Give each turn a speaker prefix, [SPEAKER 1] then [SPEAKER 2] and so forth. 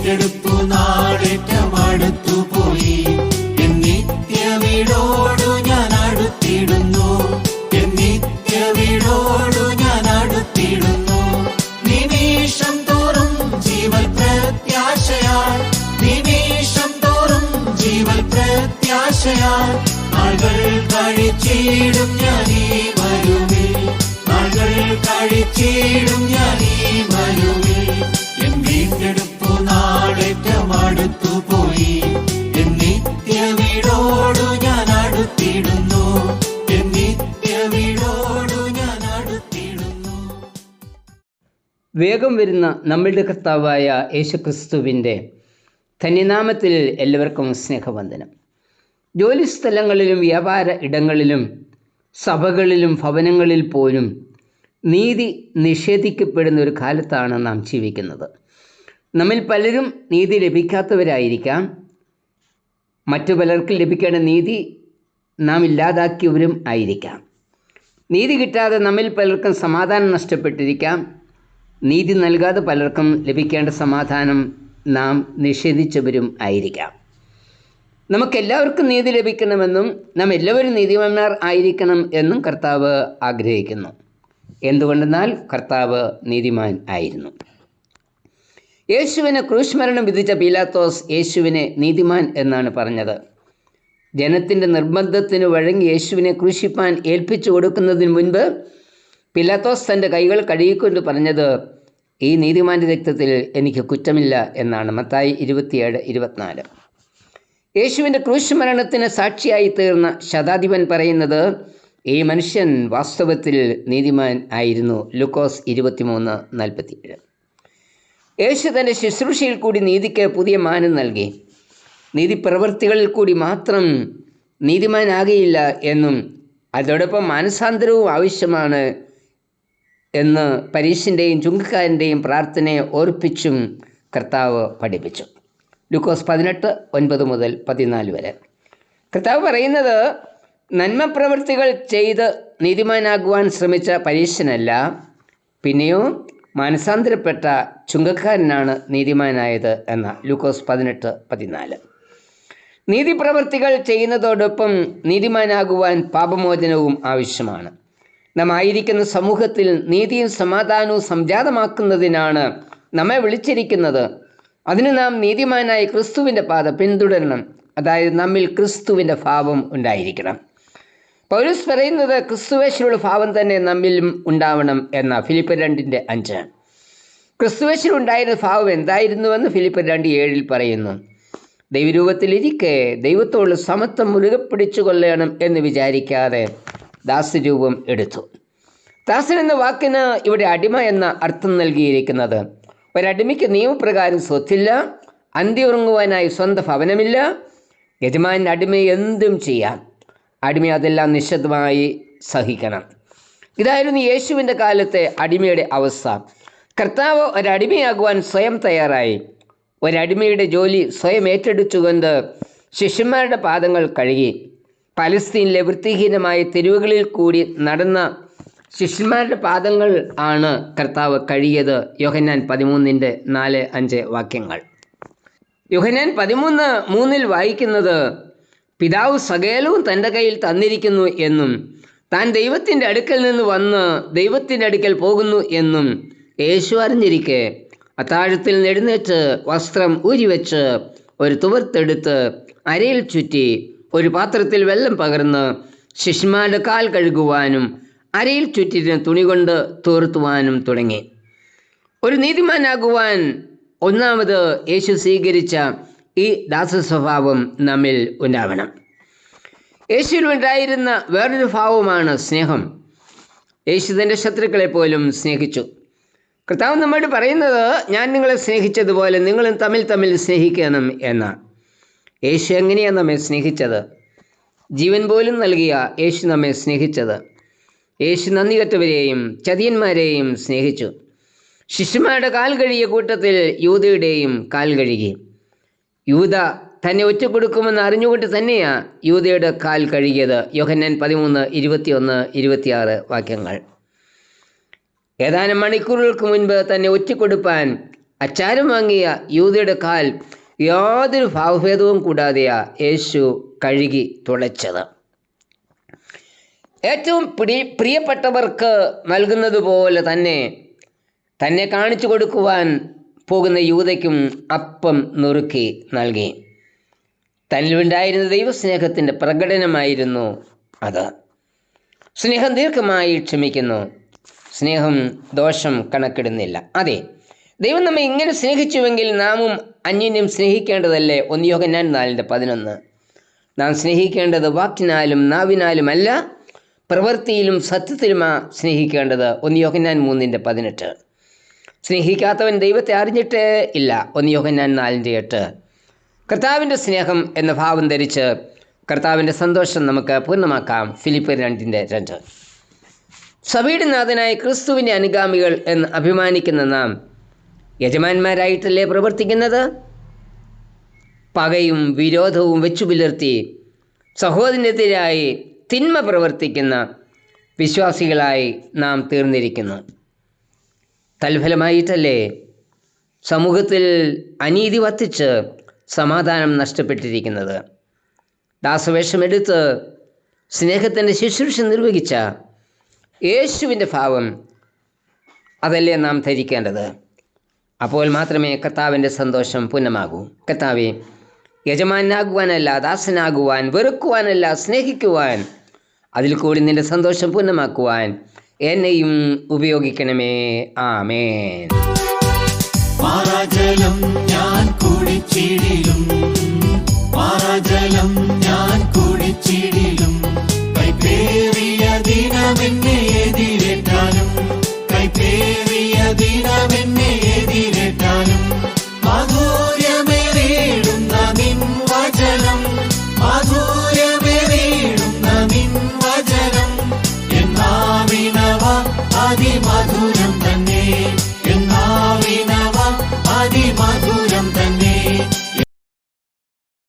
[SPEAKER 1] വീണ്ടെടുപ്പു നാളേറ്റം അടുത്തുപോയി. N നിത്യ വീടോടു ഞാൻ അടുത്തിടുന്നു, N നിത്യ വീടോടു ഞാൻ അടുത്തിടുന്നു. നിമിഷം തോറും ജീവൽ പ്രത്യാശയാൽ, നിമിഷം തോറും ജീവൽ പ്രത്യാശയാൽ നാളുകൾ കഴിച്ചിടും ഞാൻ ഈ മരുവിൽ, നാളുകൾ കഴിച്ചിടും ഞാൻ ഈ മരുവിൽ. എൻ വീണ്ടെടുപ്പു നാളേറ്റം അടുത്തുപോയി. എൻ നിത്യ വീടോടു ഞാൻ അടുത്തിടുന്നു, എൻ നിത്യ വീടോടു ഞാൻ അടുത്തിടുന്നു.
[SPEAKER 2] വേഗം വരുന്ന നമ്മളുടെ കർത്താവായ യേശുക്രിസ്തുവിൻ്റെ ധന്യനാമത്തിൽ എല്ലാവർക്കും സ്നേഹവന്ദനം. ജോലിസ്ഥലങ്ങളിലും വ്യാപാര ഇടങ്ങളിലും സഭകളിലും ഭവനങ്ങളിൽ പോലും നീതി നിഷേധിക്കപ്പെടുന്ന ഒരു കാലത്താണ് നാം ജീവിക്കുന്നത്. നമ്മിൽ പലരും നീതി ലഭിക്കാത്തവരായിരിക്കാം. മറ്റു പലർക്കും ലഭിക്കേണ്ട നീതി നാം ഇല്ലാതാക്കിയവരും ആയിരിക്കാം. നീതി കിട്ടാതെ നമ്മിൽ പലർക്കും സമാധാനം നഷ്ടപ്പെട്ടിരിക്കാം. നീതി നൽകാതെ പലർക്കും ലഭിക്കേണ്ട സമാധാനം നാം നിഷേധിച്ചവരും ആയിരിക്കാം. നമുക്കെല്ലാവർക്കും നീതി ലഭിക്കണമെന്നും നാം എല്ലാവരും നീതിമാന്മാർ ആയിരിക്കണം എന്നും കർത്താവ് ആഗ്രഹിക്കുന്നു. എന്തുകൊണ്ടെന്നാൽ കർത്താവ് നീതിമാൻ ആയിരുന്നു. യേശുവിനെ ക്രൂശ് വിധിച്ച പീലാത്തോസ് യേശുവിനെ നീതിമാൻ എന്നാണ് പറഞ്ഞത്. ജനത്തിൻ്റെ നിർബന്ധത്തിന് വഴങ്ങി യേശുവിനെ ക്രൂശിപ്പാൻ ഏൽപ്പിച്ചു കൊടുക്കുന്നതിന് മുൻപ് പീലാത്തോസ് തൻ്റെ കൈകൾ കഴുകിക്കൊണ്ട് പറഞ്ഞത്, ഈ നീതിമാൻ്റെ രക്തത്തിൽ എനിക്ക് കുറ്റമില്ല എന്നാണ്. മത്തായി 27:24. യേശുവിൻ്റെ ക്രൂശ് മരണത്തിന് സാക്ഷിയായി തീർന്ന ശതാധിപൻ പറയുന്നത്, ഈ മനുഷ്യൻ വാസ്തവത്തിൽ നീതിമാൻ ആയിരുന്നു. ലൂക്കോസ് 23:47. യേശു തൻ്റെ ശുശ്രൂഷയിൽ കൂടി നീതിക്ക് പുതിയ മാനം നൽകി. നീതിപ്രവൃത്തികളിൽ കൂടി മാത്രം നീതിമാനാകയില്ല എന്നും അതോടൊപ്പം മാനസാന്തരവും ആവശ്യമാണ് എന്ന് പരീശൻ്റെയും ചുങ്കക്കാരൻ്റെയും പ്രാർത്ഥനയെ ഓർപ്പിച്ചും കർത്താവ് പഠിപ്പിച്ചു. ലൂക്കോസ് 18:9-14 വരെ. കർത്താവ് പറയുന്നത്, നന്മ പ്രവൃത്തികൾ ചെയ്ത് നീതിമാനാകുവാൻ ശ്രമിച്ച പരീശനല്ല, പിന്നെയോ മാനസാന്തരപ്പെട്ട ചുങ്കക്കാരനാണ് നീതിമാനായത് എന്ന. ലൂക്കോസ് 18:14. നീതിപ്രവൃത്തികൾ ചെയ്യുന്നതോടൊപ്പം നീതിമാനാകുവാൻ പാപമോചനവും ആവശ്യമാണ്. നാം ആയിരിക്കുന്ന സമൂഹത്തിൽ നീതിയും സമാധാനവും സംജാതമാക്കുന്നതിനാണ് നമ്മെ വിളിച്ചിരിക്കുന്നത്. അതിന് നാം നീതിമാനായ ക്രിസ്തുവിൻ്റെ പാത പിന്തുടരണം. അതായത് നമ്മിൽ ക്രിസ്തുവിൻ്റെ ഭാവം ഉണ്ടായിരിക്കണം. പൗലോസ് പറയുന്നത് ക്രിസ്തുവേശിലുള്ള ഭാവം തന്നെ നമ്മിലും ഉണ്ടാവണം എന്ന. ഫിലിപ്പർ 2:5. ക്രിസ്തുവേശിൽ ഉണ്ടായിരുന്ന ഭാവം എന്തായിരുന്നുവെന്ന് ഫിലിപ്പർ 2:7 പറയുന്നു. ദൈവരൂപത്തിലിരിക്കെ ദൈവത്തോട് സമത്വം മുറുകെ പിടിച്ചു കൊള്ളണം എന്ന് വിചാരിക്കാതെ ദാസരൂപം എടുത്തു. ദാസൻ എന്ന വാക്കിന് ഇവിടെ അടിമ എന്ന അർത്ഥം നൽകിയിരിക്കുന്നത്. ഒരടിമയ്ക്ക് നിയമപ്രകാരം സ്വത്തില്ല, അന്തി ഉറങ്ങുവാനായി സ്വന്തം ഭവനമില്ല. യജമാനൻ്റെ അടിമ എന്തും ചെയ്യാം. അടിമ അതെല്ലാം നിശബ്ദമായി സഹിക്കണം. ഇതായിരുന്നു യേശുവിൻ്റെ കാലത്തെ അടിമയുടെ അവസ്ഥ. കർത്താവ് ഒരടിമയാകുവാൻ സ്വയം തയ്യാറായി. ഒരടിമയുടെ ജോലി സ്വയം ഏറ്റെടുത്തുകൊണ്ട് ശിഷ്യന്മാരുടെ പാദങ്ങൾ കഴുകി. പലസ്തീനിലെ വൃത്തിഹീനമായ തെരുവുകളിൽ കൂടി നടന്ന ശിഷ്യന്മാരുടെ പാദങ്ങൾ ആണ് കർത്താവ് കഴുകിയത്. യോഹന്നാൻ 13:4-5 വാക്യങ്ങൾ. യോഹന്നാൻ 13:3 വായിക്കുന്നത്, പിതാവ് സകലവും തൻ്റെ കയ്യിൽ തന്നിരിക്കുന്നു എന്നും താൻ ദൈവത്തിൻ്റെ അടുക്കൽ നിന്ന് വന്ന് ദൈവത്തിൻ്റെ അടുക്കൽ പോകുന്നു എന്നും യേശു അറിഞ്ഞിരിക്കെ അത്താഴത്തിൽ എഴുന്നേറ്റ് വസ്ത്രം ഊരിവെച്ച് ഒരു തുവർത്തെടുത്ത് അരയിൽ ചുറ്റി ഒരു പാത്രത്തിൽ വെള്ളം പകർന്ന് ശിഷ്യന്മാരുടെ കാൽ കഴുകുവാനും അരയിൽ ചുറ്റിന് തുണി കൊണ്ട് തോർത്തുവാനും തുടങ്ങി. ഒരു നീതിമാനാകുവാൻ ഒന്നാമത് യേശു സ്വീകരിച്ച ഈ ദാസസ്വഭാവം നമ്മിൽ ഉണ്ടാവണം. യേശുവിൽ ഉണ്ടായിരുന്ന വേറൊരു ഭാവമാണ് സ്നേഹം. യേശു തൻ്റെ ശത്രുക്കളെ പോലും സ്നേഹിച്ചു. കർത്താവ് നമ്മോട് പറയുന്നത്, ഞാൻ നിങ്ങളെ സ്നേഹിച്ചതുപോലെ നിങ്ങളും തമ്മിൽ സ്നേഹിക്കണം എന്നാണ്. യേശു എങ്ങനെയാണ് നമ്മെ സ്നേഹിച്ചത്? ജീവൻ പോലും നൽകിയ യേശു നമ്മെ സ്നേഹിച്ചത്. യേശു നന്ദികെട്ടവരെയും ചതിയന്മാരെയും സ്നേഹിച്ചു. ശിഷ്യന്മാരുടെ കാൽ കഴുകിയ കൂട്ടത്തിൽ യൂദയുടെയും കാൽ കഴുകി. യൂദ തന്നെ ഒറ്റക്കൊടുക്കുമെന്ന് അറിഞ്ഞുകൊണ്ട് തന്നെയാണ് യൂദയുടെ കാൽ കഴുകിയത്. യോഹന്നാൻ 13:21-26 വാക്യങ്ങൾ. ഏതാനും മണിക്കൂറുകൾക്ക് മുൻപ് തന്നെ ഒറ്റക്കൊടുപ്പാൻ അച്ചാരം വാങ്ങിയ യൂദയുടെ കാൽ യാതൊരു ഭാവഭേദവും കൂടാതെയാ യേശു കഴുകി തുളച്ചത്. ഏറ്റവും പ്രിയപ്പെട്ടവർക്ക് നൽകുന്നത് പോലെ തന്നെ കാണിച്ചു കൊടുക്കുവാൻ പോകുന്ന യൂദയ്ക്കും അപ്പം നുറുക്കി നൽകി. തന്നിലുണ്ടായിരുന്ന ദൈവസ്നേഹത്തിൻ്റെ പ്രകടനമായിരുന്നു അത്. സ്നേഹം ദീർഘമായി ക്ഷമിക്കുന്നു, സ്നേഹം ദോഷം കണക്കിടുന്നില്ല. അതെ, ദൈവം നമ്മെ ഇങ്ങനെ സ്നേഹിച്ചുവെങ്കിൽ നാമും അന്യോന്യം സ്നേഹിക്കേണ്ടതല്ലേ? 1 യോഹന്നാൻ 4:11. നാം സ്നേഹിക്കേണ്ടത് വാക്കിനാലും നാവിനാലുമല്ല, പ്രവൃത്തിയിലും സത്യത്തിലുമാ സ്നേഹിക്കേണ്ടത്. 1 യോഹന്നാൻ 3:18. സ്നേഹിക്കാത്തവൻ ദൈവത്തെ അറിഞ്ഞിട്ടേ ഇല്ല. 1 യോഹന്നാൻ 4:8. കർത്താവിൻ്റെ സ്നേഹം എന്ന ഭാവം ധരിച്ച് കർത്താവിൻ്റെ സന്തോഷം നമുക്ക് പൂർണ്ണമാക്കാം. ഫിലിപ്പിയർ 2:2. സഭയുടെ നാഥനായ ക്രിസ്തുവിൻ്റെ അനുഗാമികൾ എന്ന് അഭിമാനിക്കുന്ന നാം യജമാന്മാരായിട്ടല്ലേ പ്രവർത്തിക്കുന്നത്? പകയും വിരോധവും വെച്ചു പുലർത്തി സഹോദരനെതിരായി തിന്മ പ്രവർത്തിക്കുന്ന വിശ്വാസികളായി നാം തീർന്നിരിക്കുന്നു. തൽഫലമായിട്ടല്ലേ സമൂഹത്തിൽ അനീതി വർദ്ധിച്ച് സമാധാനം നഷ്ടപ്പെട്ടിരിക്കുന്നത്? ദാസവേഷമെടുത്ത് സ്നേഹത്തിൻ്റെ ശുശ്രൂഷ നിർവഹിച്ച യേശുവിൻ്റെ ഭാവം അതല്ലേ നാം ധരിക്കേണ്ടത്? അപ്പോൾ മാത്രമേ കർത്താവിൻ്റെ സന്തോഷം പൂർണ്ണമാകൂ. കർത്താവേ, യജമാനാകുവാനല്ല, ദാസനാകുവാൻ, വെറുക്കുവാനല്ല, സ്നേഹിക്കുവാൻ, അതിൽ കൂടി നിൻ്റെ സന്തോഷം പൂർണ്ണമാക്കുവാൻ എന്നെയും ഉപയോഗിക്കണമേ. ആമേൻ.
[SPEAKER 1] മാറാജലം ഞാൻ കുടിച്ചിടിലും, മാറാജലം ഞാൻ കുടിച്ചിടിലും, കൈപ്പേറിയ ദിനമെന്നെ എതിരേറ്റാലും, കൈപ്പേറിയ ദിനമെന്നെ എതിരേറ്റാലും, മാധുര്യമേറിടുന്ന നിൻ വചനം, മാധുര്യമേറിടുന്ന നിൻ വചനം, എന്നാവിനവ അതിമധുരം തന്നെ.